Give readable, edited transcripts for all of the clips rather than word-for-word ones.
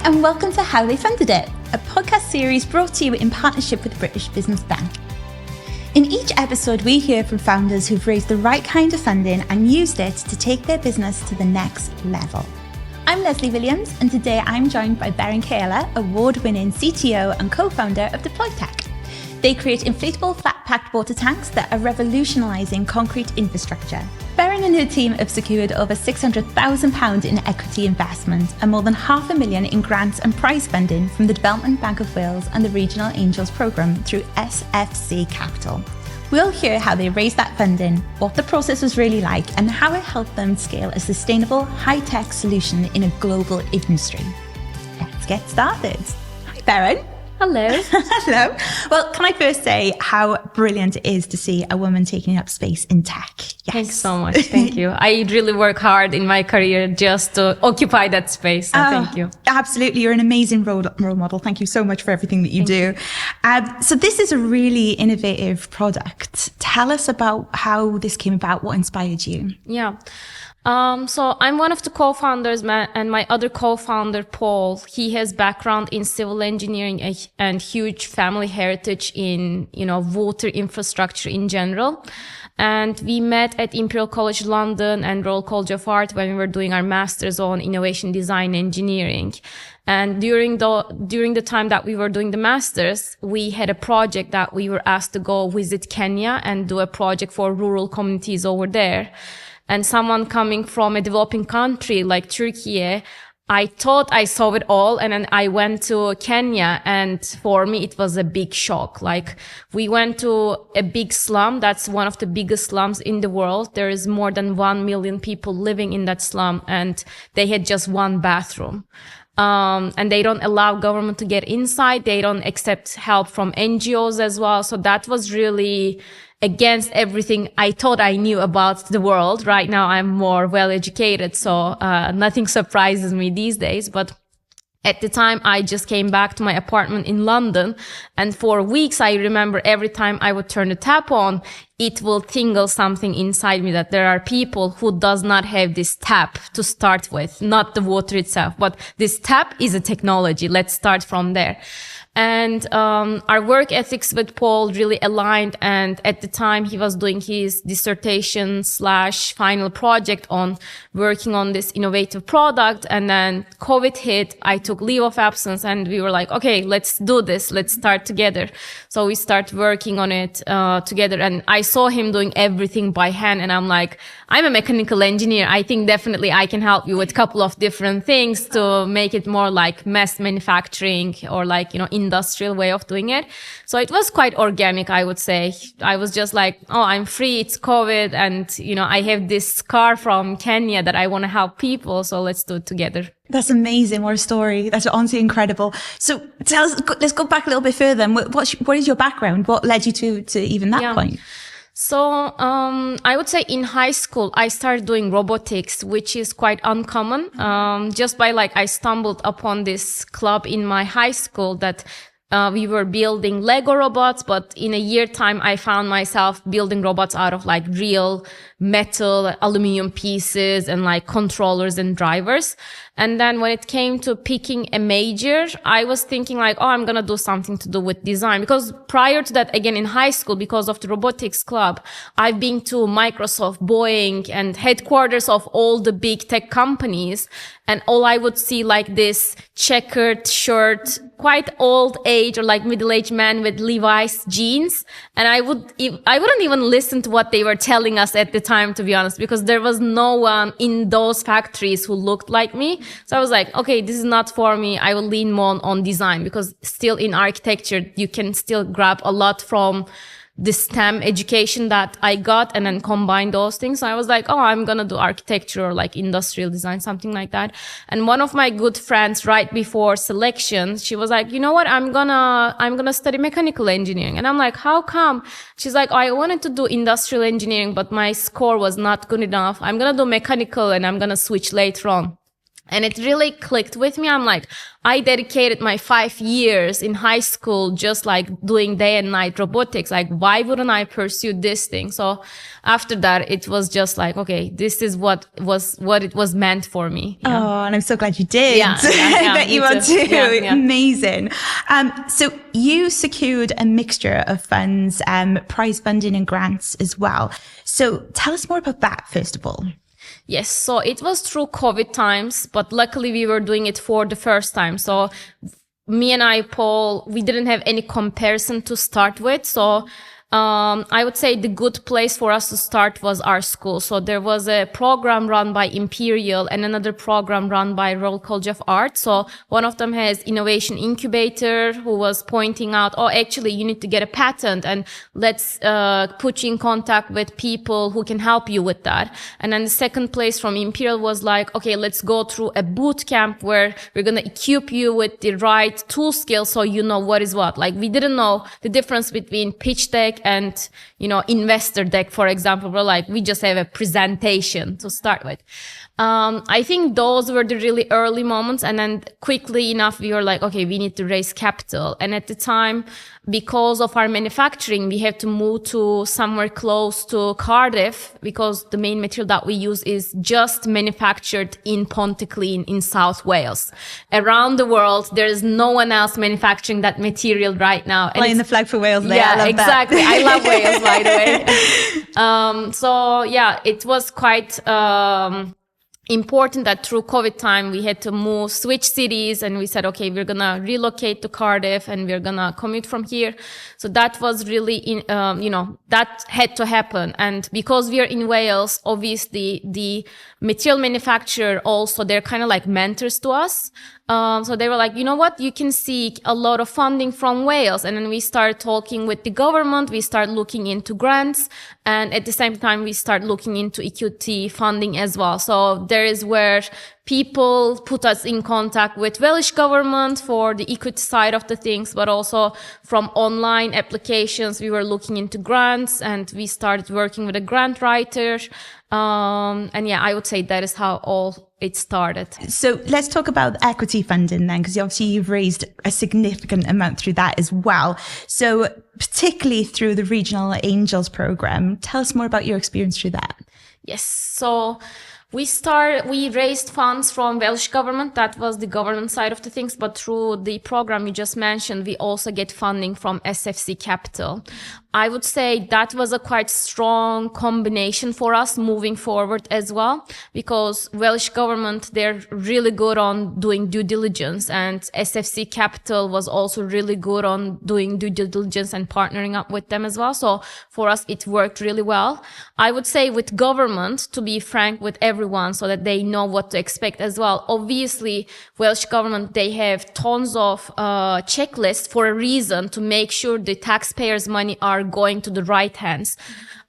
and welcome to How They Funded It, a podcast series brought to you in partnership with British Business Bank. In each episode, we hear from founders who've raised the right kind of funding and used it to take their business to the next level. I'm Lesley Williams, and today I'm joined by Beren Kayali, award-winning CTO and co-founder of DeployTech. They create inflatable flat-packed water tanks that are revolutionising concrete infrastructure. Beren and her team have secured over £600,000 in equity investment and more than £500,000 in grants and prize funding from the Development Bank of Wales and the Regional Angels Programme through SFC Capital. We'll hear how they raised that funding, what the process was really like, and how it helped them scale a sustainable, high-tech solution in a global industry. Let's get started. Hi, Beren. Hello. Hello. Well, can I first say how brilliant it is to see a woman taking up space in tech? Yes. Thanks so much. Thank you. I really work hard in my career just to occupy that space. So thank you. Absolutely. You're an amazing role model. Thank you so much for everything that you do. So this is a really innovative product. Tell us about how this came about, what inspired you? Yeah. So I'm one of the co-founders, and my other co-founder, Paul, he has background in civil engineering and huge family heritage in, water infrastructure in general. And we met at Imperial College London and Royal College of Art when we were doing our masters on innovation design engineering. And during the time that we were doing the masters, we had a project that we were asked to go visit Kenya and do a project for rural communities over there. And someone coming from a developing country like Turkey, I thought I saw it all. And then I went to Kenya, and for me, it was a big shock. Like, we went to a big slum. That's one of the biggest slums in the world. There is more than 1 million people living in that slum, and they had just one bathroom. And they don't allow government to get inside. They don't accept help from NGOs as well. So that was really against everything I thought I knew about the world. Right now, I'm more well-educated, so nothing surprises me these days. But at the time, I just came back to my apartment in London, and for weeks, I remember every time I would turn the tap on, it will tingle something inside me that there are people who does not have this tap to start with, not the water itself, but this tap is a technology. Let's start from there. And our work ethics with Paul really aligned, and at the time he was doing his dissertation / final project on working on this innovative product, and then COVID hit. I took leave of absence, and we were like, okay, let's do this, let's start together. So we started working on it together, and I saw him doing everything by hand, and I'm like, I'm a mechanical engineer. I think definitely I can help you with a couple of different things to make it more like mass manufacturing or like, industrial way of doing it. So it was quite organic, I would say. I was just like, oh, I'm free. It's COVID. And, I have this car from Kenya that I want to help people. So let's do it together. That's amazing. What a story. That's honestly incredible. So tell us, let's go back a little bit further. What is your background? What led you to even that point? So, I would say in high school, I started doing robotics, which is quite uncommon. Just by I stumbled upon this club in my high school that we were building Lego robots, but in a year time, I found myself building robots out of real metal, aluminum pieces and controllers and drivers. And then when it came to picking a major, I was thinking I'm going to do something to do with design. Because prior to that, again, in high school, because of the robotics club, I've been to Microsoft, Boeing and headquarters of all the big tech companies. And all I would see this checkered shirt, quite old age or middle-aged man with Levi's jeans. And I wouldn't even listen to what they were telling us at the time, to be honest, because there was no one in those factories who looked like me. So I was like, okay, this is not for me. I will lean more on design, because still in architecture, you can still grab a lot from the STEM education that I got and then combine those things. So I was like, oh, I'm going to do architecture or industrial design, something like that. And one of my good friends right before selection, she was like, you know what? I'm going to study mechanical engineering. And I'm like, how come? She's like, oh, I wanted to do industrial engineering, but my score was not good enough. I'm going to do mechanical and I'm going to switch later on. And it really clicked with me. I'm like, I dedicated my 5 years in high school just like doing day and night robotics. Like, why wouldn't I pursue this thing? So after that, it was just like, okay, this is what it was meant for me. Yeah. Oh, and I'm so glad you did. Yeah, I bet you want to. Yeah. Amazing. So you secured a mixture of funds, prize funding and grants as well. So tell us more about that, first of all. Yes, so it was through COVID times, but luckily we were doing it for the first time. So me and Paul, we didn't have any comparison to start with. So I would say the good place for us to start was our school. So there was a program run by Imperial and another program run by Royal College of Art. So one of them has Innovation Incubator, who was pointing out, oh, actually you need to get a patent and let's put you in contact with people who can help you with that. And then the second place from Imperial was like, okay, let's go through a boot camp where we're going to equip you with the right tool skills so you know what is what. Like, we didn't know the difference between pitch deck and, investor deck, for example. We're like, we just have a presentation to start with. I think those were the really early moments. And then quickly enough, we were like, okay, we need to raise capital. And at the time, because of our manufacturing, we had to move to somewhere close to Cardiff, because the main material that we use is just manufactured in Pontyclun in South Wales. Around the world, there is no one else manufacturing that material right now. And flying the flag for Wales there. Yeah, exactly. I love Wales, by the way. So yeah, it was quite important that through COVID time, we had to switch cities, and we said, okay, we're going to relocate to Cardiff and we're going to commute from here. So that was really, that had to happen. And because we are in Wales, obviously the material manufacturer also, they're kind of like mentors to us. So they were like, you know what, you can seek a lot of funding from Wales. And then we started talking with the government. We started looking into grants. And at the same time, we start looking into equity funding as well. So there is where people put us in contact with Welsh government for the equity side of the things, but also from online applications, we were looking into grants, and we started working with a grant writer. And yeah, I would say that is how all it started. So let's talk about equity funding then, because obviously you've raised a significant amount through that as well. So particularly through the Regional Angels program, tell us more about your experience through that. Yes. So we raised funds from Welsh government. That was the government side of the things. But through the program you just mentioned, we also get funding from SFC Capital. I would say that was a quite strong combination for us moving forward as well, because Welsh government, they're really good on doing due diligence, and SFC Capital was also really good on doing due diligence and partnering up with them as well. So for us, it worked really well. I would say with government, to be frank with everyone, so that they know what to expect as well. Obviously, Welsh government, they have tons of checklists for a reason, to make sure the taxpayers' money are going to the right hands.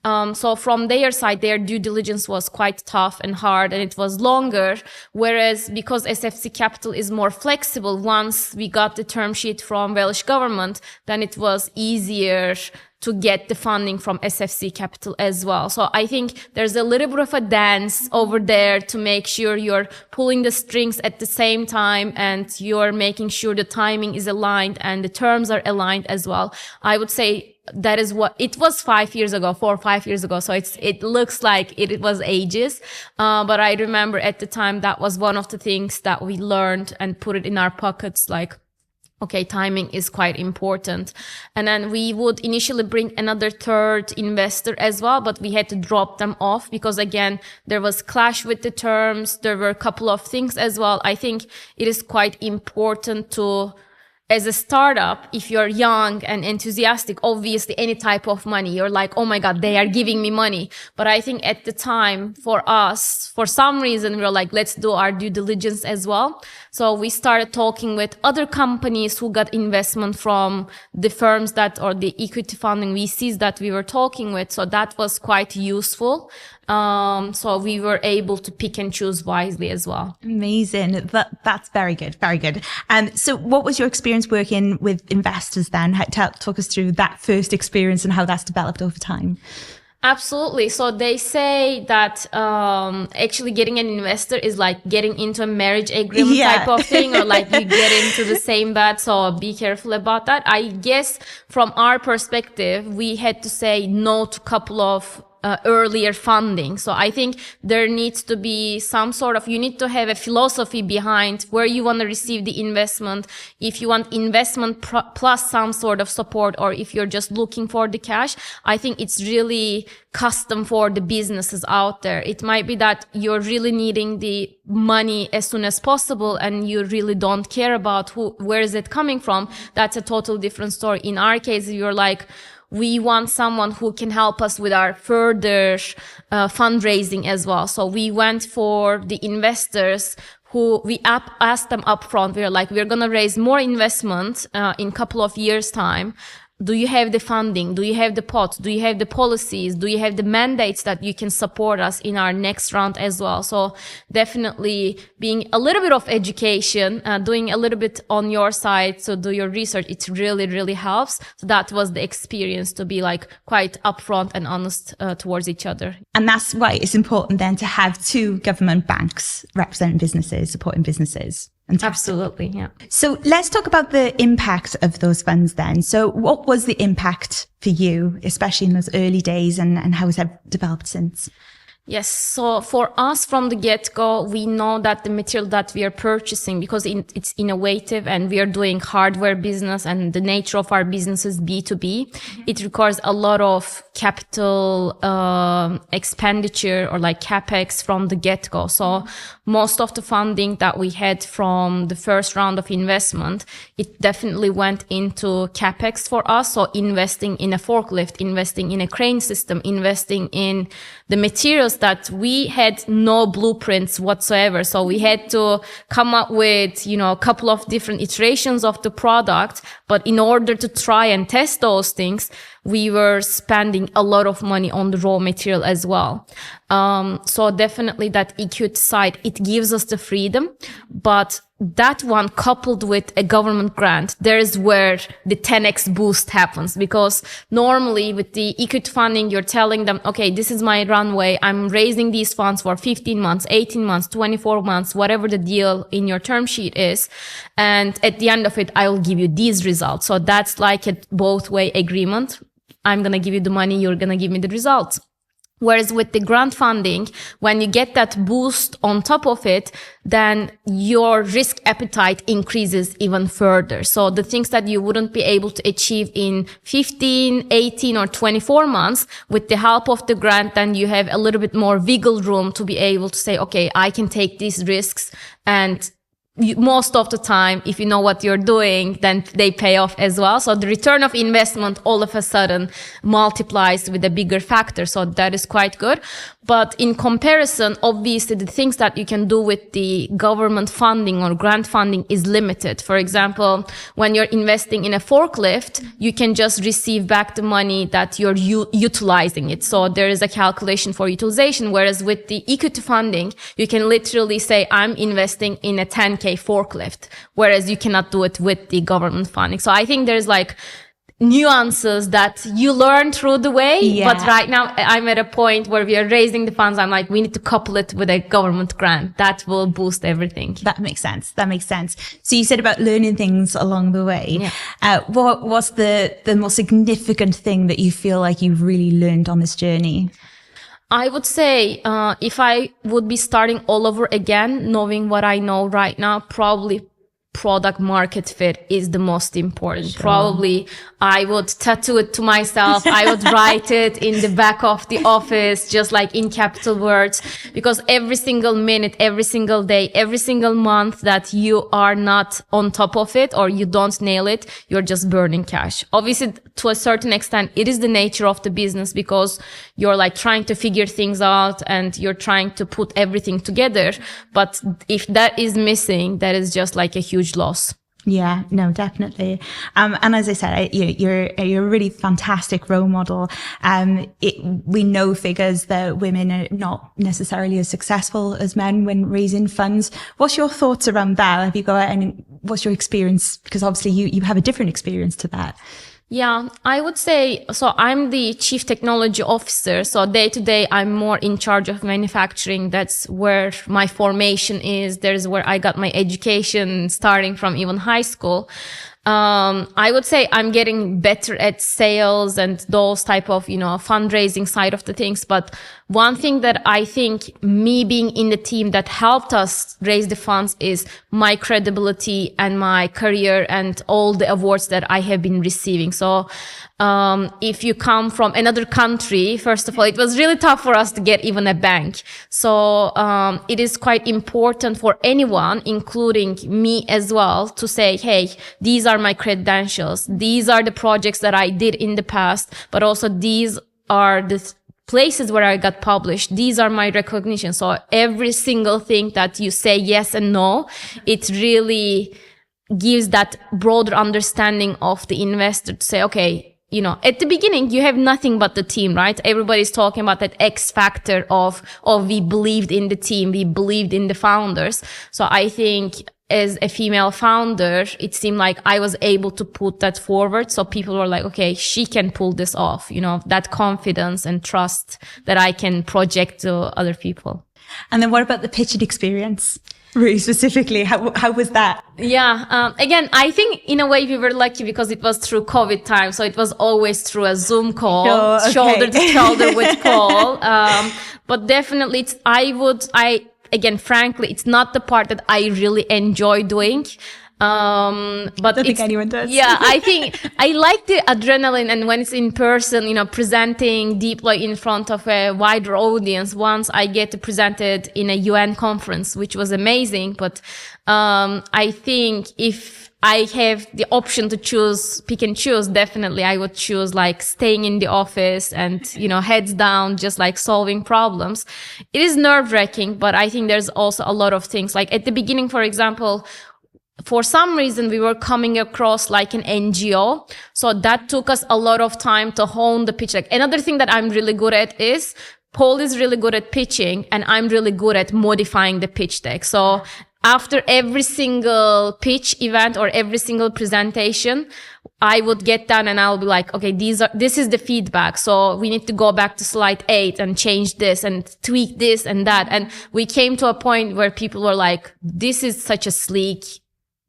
So from their side, their due diligence was quite tough and hard, and it was longer. Whereas because SFC Capital is more flexible, once we got the term sheet from Welsh government, then it was easier to get the funding from SFC Capital as well. So I think there's a little bit of a dance over there to make sure you're pulling the strings at the same time, and you're making sure the timing is aligned and the terms are aligned as well. I would say that is what it was 5 years ago, 4 or 5 years ago. So it looks like it was ages. But I remember at the time that was one of the things that we learned and put it in our pockets, like, okay, timing is quite important. And then we would initially bring another third investor as well, but we had to drop them off because, again, there was clash with the terms. There were a couple of things as well. I think it is quite important to, as a startup, if you're young and enthusiastic, obviously any type of money, you're like, oh my God, they are giving me money. But I think at the time, for us, for some reason, we were like, let's do our due diligence as well. So we started talking with other companies who got investment from the firms that, or the equity funding VCs that we were talking with. So that was quite useful. So we were able to pick and choose wisely as well. Amazing. That's very good. Very good. So what was your experience working with investors then? Talk us through that first experience and how that's developed over time. Absolutely. So they say that actually getting an investor is like getting into a marriage agreement type of thing, or like you get into the same bed. So be careful about that. I guess from our perspective, we had to say no to a couple of earlier funding. So I think there needs to be some sort of, you need to have a philosophy behind where you want to receive the investment. If you want investment plus some sort of support, or if you're just looking for the cash, I think it's really custom for the businesses out there. It might be that you're really needing the money as soon as possible and you really don't care about where is it coming from. That's a total different story. In our case, you're like, we want someone who can help us with our further fundraising as well. So we went for the investors who we asked them upfront. We're like, we're going to raise more investment in a couple of years' time. Do you have the funding? Do you have the pot? Do you have the policies? Do you have the mandates that you can support us in our next round as well? So definitely being a little bit of education, doing a little bit on your side. So do your research. It really, really helps. So that was the experience, to be like quite upfront and honest towards each other. And that's why it's important then to have two government banks representing businesses, supporting businesses. Fantastic. Absolutely, yeah. So let's talk about the impact of those funds then. So what was the impact for you, especially in those early days, and how has that developed since? Yes. So for us from the get-go, we know that the material that we are purchasing, because it's innovative and we are doing hardware business and the nature of our business is B2B, it requires a lot of capital expenditure, or like CapEx from the get-go. So most of the funding that we had from the first round of investment, it definitely went into CapEx for us. So investing in a forklift, investing in a crane system, investing in the materials that we had no blueprints whatsoever. So we had to come up with, a couple of different iterations of the product. But in order to try and test those things, we were spending a lot of money on the raw material as well. So definitely that equity side, it gives us the freedom, but that one coupled with a government grant, there is where the 10x boost happens, because normally with the equity funding, you're telling them, okay, this is my runway. I'm raising these funds for 15 months, 18 months, 24 months, whatever the deal in your term sheet is. And at the end of it, I will give you these results. So that's like a both way agreement. I'm going to give you the money. You're going to give me the results. Whereas with the grant funding, when you get that boost on top of it, then your risk appetite increases even further. So the things that you wouldn't be able to achieve in 15, 18 or 24 months, with the help of the grant, then you have a little bit more wiggle room to be able to say, okay, I can take these risks, and most of the time, if you know what you're doing, then they pay off as well. So the return of investment all of a sudden multiplies with a bigger factor. So that is quite good. But in comparison, obviously, the things that you can do with the government funding or grant funding is limited. For example, when you're investing in a forklift, you can just receive back the money that you're utilizing it. So there is a calculation for utilization. Whereas with the equity funding, you can literally say, I'm investing in a 10K forklift, whereas you cannot do it with the government funding. So I think there's like nuances that you learn through the way. Yeah. But right now I'm at a point where we are raising the funds. I'm like, we need to couple it with a government grant. That will boost everything. That makes sense. So you said about learning things along the way. Yeah. What was the most significant thing that you feel like you've really learned on this journey? I would say, if I would be starting all over again, knowing what I know right now, probably product market fit is the most important. Sure. Probably I would tattoo it to myself. I would write it in the back of the office, just like in capital words, because every single minute, every single day, every single month that you are not on top of it or you don't nail it, you're just burning cash. Obviously, to a certain extent, it is the nature of the business, because you're like trying to figure things out and you're trying to put everything together. But if that is missing, that is just like a huge loss. Yeah, no, definitely. And as I said, you're a really fantastic role model. We know figures that women are not necessarily as successful as men when raising funds. What's your thoughts around that? Have you got any, what's your experience? Because obviously you have a different experience to that. Yeah, I would say, so I'm the chief technology officer. So day to day, I'm more in charge of manufacturing. That's where my formation is. There's where I got my education starting from even high school. I would say I'm getting better at sales and those type of, fundraising side of the things. But one thing that I think me being in the team that helped us raise the funds is my credibility and my career and all the awards that I have been receiving. So, if you come from another country, first of all, it was really tough for us to get even a bank. So, it is quite important for anyone, including me as well, to say, hey, these are my credentials. These are the projects that I did in the past, but also these are the places where I got published. These are my recognition. So every single thing that you say yes and no, it really gives that broader understanding of the investor to say, okay, at the beginning, you have nothing but the team, right? Everybody's talking about that X factor of we believed in the team, we believed in the founders. So I think as a female founder, it seemed like I was able to put that forward. So people were like, okay, she can pull this off, that confidence and trust that I can project to other people. And then what about the pitching experience? Really specifically, how was that? Yeah. Again, I think in a way we were lucky because it was through COVID time. So it was always through a Zoom call, shoulder to shoulder with Paul. But definitely again, frankly, it's not the part that I really enjoy doing. But I don't think anyone does. Yeah, I think I like the adrenaline, and when it's in person, presenting deeply in front of a wider audience. Once I get to present it in a UN conference, which was amazing. But I think if I have the option to pick and choose, definitely I would choose like staying in the office and, heads down, just like solving problems. It is nerve-wracking, but I think there's also a lot of things. Like at the beginning, for example, for some reason, we were coming across like an NGO. So that took us a lot of time to hone the pitch. Like another thing that I'm really good at is Paul is really good at pitching and I'm really good at modifying the pitch deck. So after every single pitch event or every single presentation, I would get done and I'll be like, okay, this is the feedback. So we need to go back to slide 8 and change this and tweak this and that. And we came to a point where people were like, this is such a sleek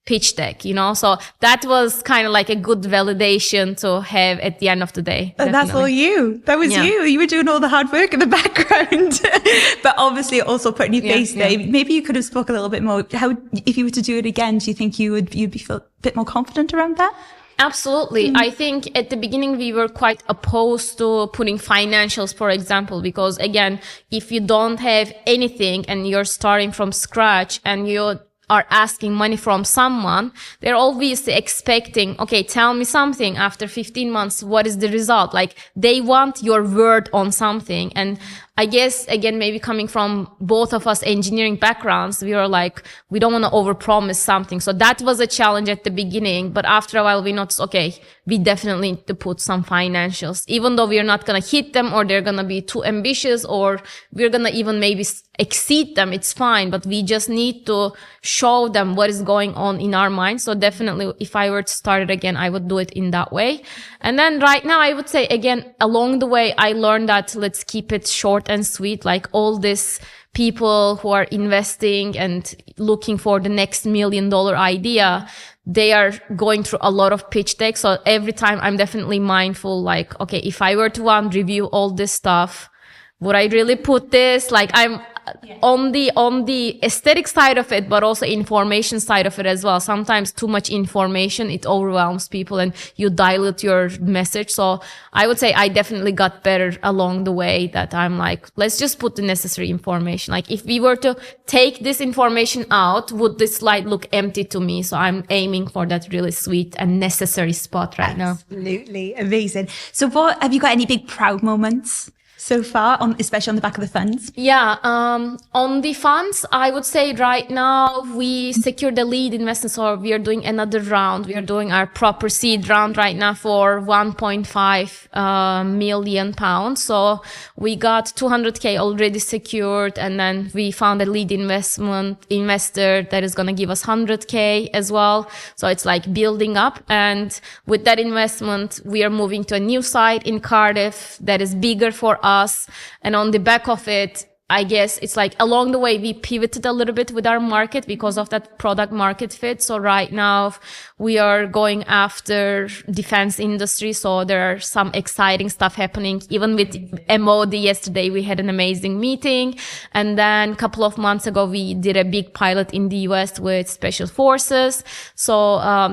pitch deck, so that was kind of like a good validation to have at the end of the day. And that's all you. That was you were doing all the hard work in the background, but obviously also putting your face there. Maybe you could have spoke a little bit more. How, if you were to do it again, do you think you'd feel a bit more confident around that? Absolutely. I think at the beginning we were quite opposed to putting financials, for example, because again, if you don't have anything and you're starting from scratch and you are asking money from someone, they're obviously expecting, okay, tell me something after 15 months. What is the result? Like they want your word on something. And I guess, again, maybe coming from both of us engineering backgrounds, we were like, we don't want to overpromise something. So that was a challenge at the beginning. But after a while, we noticed, okay, we definitely need to put some financials, even though we are not going to hit them or they're going to be too ambitious or we're going to even maybe exceed them. It's fine. But we just need to show them what is going on in our mind. So definitely, if I were to start it again, I would do it in that way. And then right now, I would say, again, along the way, I learned that let's keep it short and sweet. Like all these people who are investing and looking for the next $1 million idea, they are going through a lot of pitch decks. So every time I'm definitely mindful, like, okay, if I were to review all this stuff, would I really put this? Like I'm on the aesthetic side of it, but also information side of it as well. Sometimes too much information, it overwhelms people and you dilute your message. So I would say I definitely got better along the way, that I'm like, let's just put the necessary information. Like if we were to take this information out, would this slide look empty to me? So I'm aiming for that really sweet and necessary spot right now. Absolutely amazing. So have you got any big proud moments so far, especially on the back of the funds? Yeah, on the funds, I would say right now we secured the lead investment, so we are doing another round. We are doing our proper seed round right now for 1.5 million pounds. So we got 200k already secured, and then we found a lead investor that is going to give us 100k as well. So it's like building up, and with that investment, we are moving to a new site in Cardiff that is bigger for us. And on the back of it, I guess it's like along the way, we pivoted a little bit with our market because of that product market fit. So right now we are going after defense industry. So there are some exciting stuff happening. Even with MOD yesterday, we had an amazing meeting. And then a couple of months ago, we did a big pilot in the US with special forces. So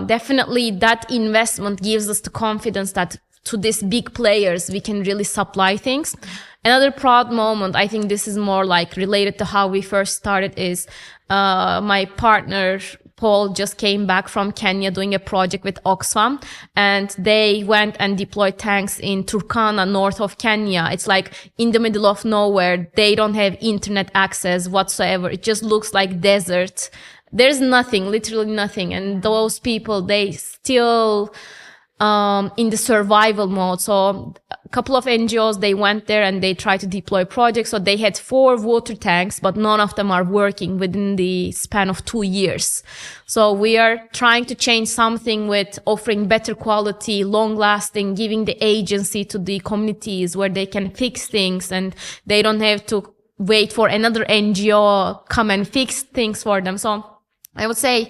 definitely that investment gives us the confidence that to these big players, we can really supply things. Another proud moment, I think this is more like related to how we first started, is my partner Paul just came back from Kenya doing a project with Oxfam, and they went and deployed tanks in Turkana, north of Kenya. It's like in the middle of nowhere. They don't have internet access whatsoever. It just looks like desert. There's nothing, literally nothing. And those people, they still in the survival mode. So a couple of NGOs, they went there and they tried to deploy projects. So they had 4 water tanks, but none of them are working within the span of 2 years. So we are trying to change something with offering better quality, long lasting, giving the agency to the communities where they can fix things and they don't have to wait for another NGO come and fix things for them. So I would say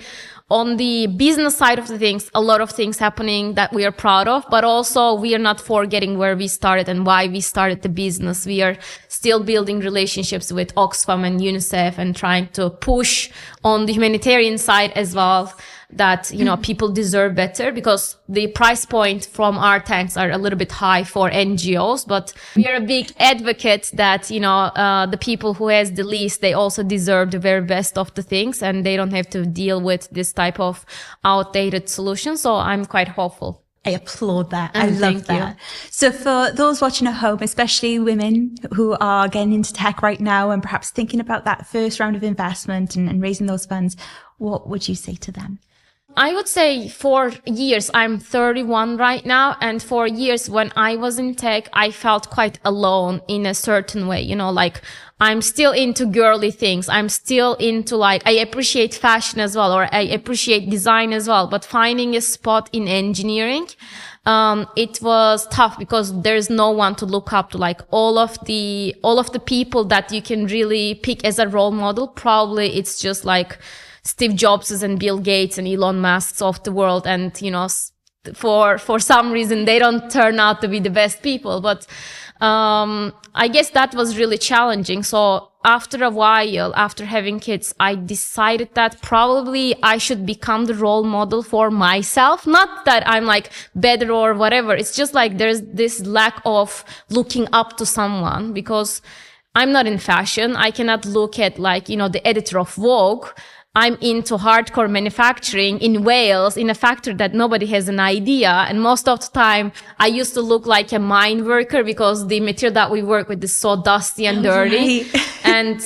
on the business side of the things, a lot of things happening that we are proud of, but also we are not forgetting where we started and why we started the business. We are still building relationships with Oxfam and UNICEF and trying to push on the humanitarian side as well, that, you know, people deserve better, because the price point from our tanks are a little bit high for NGOs, but we are a big advocate that, you know, the people who has the least, they also deserve the very best of the things and they don't have to deal with this type of outdated solution. So I'm quite hopeful. I applaud that. I love that. So for those watching at home, especially women who are getting into tech right now and perhaps thinking about that first round of investment and raising those funds, what would you say to them? I would say for years, I'm 31 right now, and for years when I was in tech, I felt quite alone in a certain way, you know, like I'm still into girly things. I'm still into, like, I appreciate fashion as well, or I appreciate design as well, but finding a spot in engineering, it was tough because there's no one to look up to. Like all of the people that you can really pick as a role model, probably it's just like Steve Jobs and Bill Gates and Elon Musk of the world. And, you know, for some reason, they don't turn out to be the best people. But, I guess that was really challenging. So after a while, after having kids, I decided that probably I should become the role model for myself. Not that I'm like better or whatever. It's just like there's this lack of looking up to someone, because I'm not in fashion. I cannot look at, like, you know, the editor of Vogue. I'm into hardcore manufacturing in Wales in a factory that nobody has an idea. And most of the time I used to look like a mine worker because the material that we work with is so dusty and dirty. Right. And,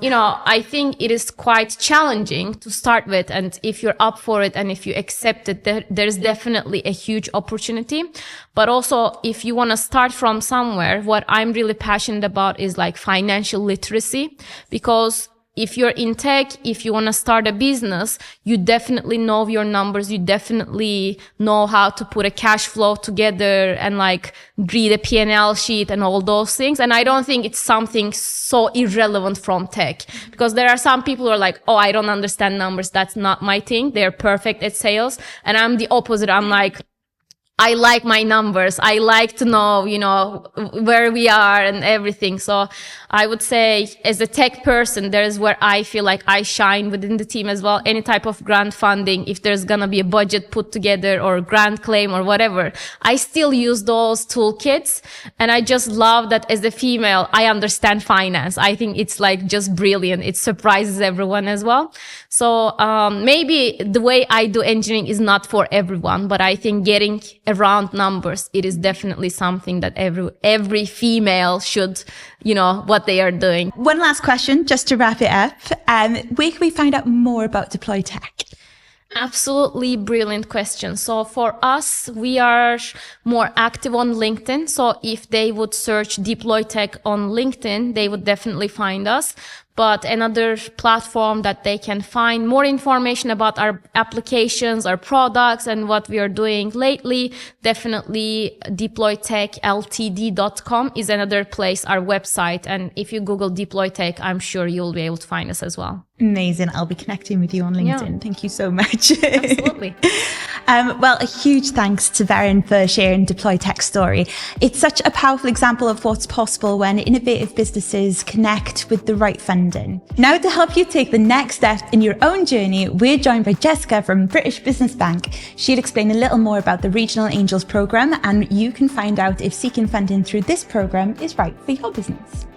you know, I think it is quite challenging to start with. And if you're up for it and if you accept it, there's definitely a huge opportunity. But also, if you want to start from somewhere, what I'm really passionate about is like financial literacy, because if you're in tech, if you want to start a business, you definitely know your numbers. You definitely know how to put a cash flow together and like read a P&L sheet and all those things. And I don't think it's something so irrelevant from tech, because there are some people who are like, oh, I don't understand numbers. That's not my thing. They're perfect at sales. And I'm the opposite. I'm like, I like my numbers. I like to know, you know, where we are and everything. So I would say as a tech person, there's where I feel like I shine within the team as well. Any type of grant funding, if there's going to be a budget put together or grant claim or whatever, I still use those toolkits. And I just love that as a female, I understand finance. I think it's like just brilliant. It surprises everyone as well. So, maybe the way I do engineering is not for everyone, but I think getting around numbers, it is definitely something that every female should, what they are doing. One last question, just to wrap it up. Where can we find out more about Deploy Tech? Absolutely brilliant question. So for us, we are more active on LinkedIn. So if they would search Deploy Tech on LinkedIn, they would definitely find us. But another platform that they can find more information about our applications, our products, and what we are doing lately, definitely deploytechltd.com is another place, our website. And if you Google Deploy Tech, I'm sure you'll be able to find us as well. Amazing. I'll be connecting with you on LinkedIn. Yeah. Thank you so much. Absolutely. Well, a huge thanks to Beren for sharing Deploy Tech's story. It's such a powerful example of what's possible when innovative businesses connect with the right funding. Now, to help you take the next step in your own journey, we're joined by Jessica from British Business Bank. She'll explain a little more about the Regional Angels Programme, and you can find out if seeking funding through this programme is right for your business.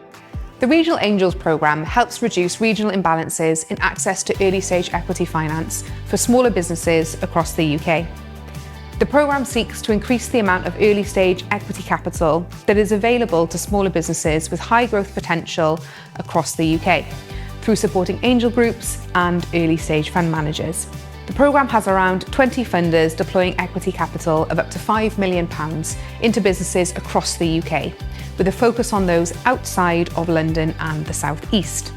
The Regional Angels Programme helps reduce regional imbalances in access to early-stage equity finance for smaller businesses across the UK. The programme seeks to increase the amount of early-stage equity capital that is available to smaller businesses with high growth potential across the UK through supporting angel groups and early-stage fund managers. The programme has around 20 funders deploying equity capital of up to £5 million into businesses across the UK, with a focus on those outside of London and the South East.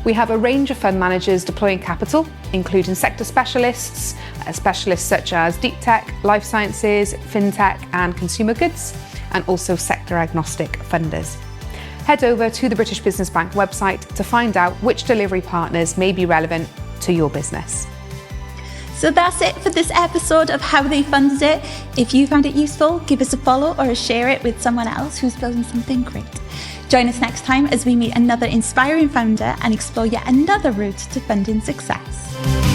We have a range of fund managers deploying capital, including sector specialists such as deep tech, life sciences, fintech and consumer goods, and also sector agnostic funders. Head over to the British Business Bank website to find out which delivery partners may be relevant to your business. So that's it for this episode of How They Funded It. If you found it useful, give us a follow or share it with someone else who's building something great. Join us next time as we meet another inspiring founder and explore yet another route to funding success.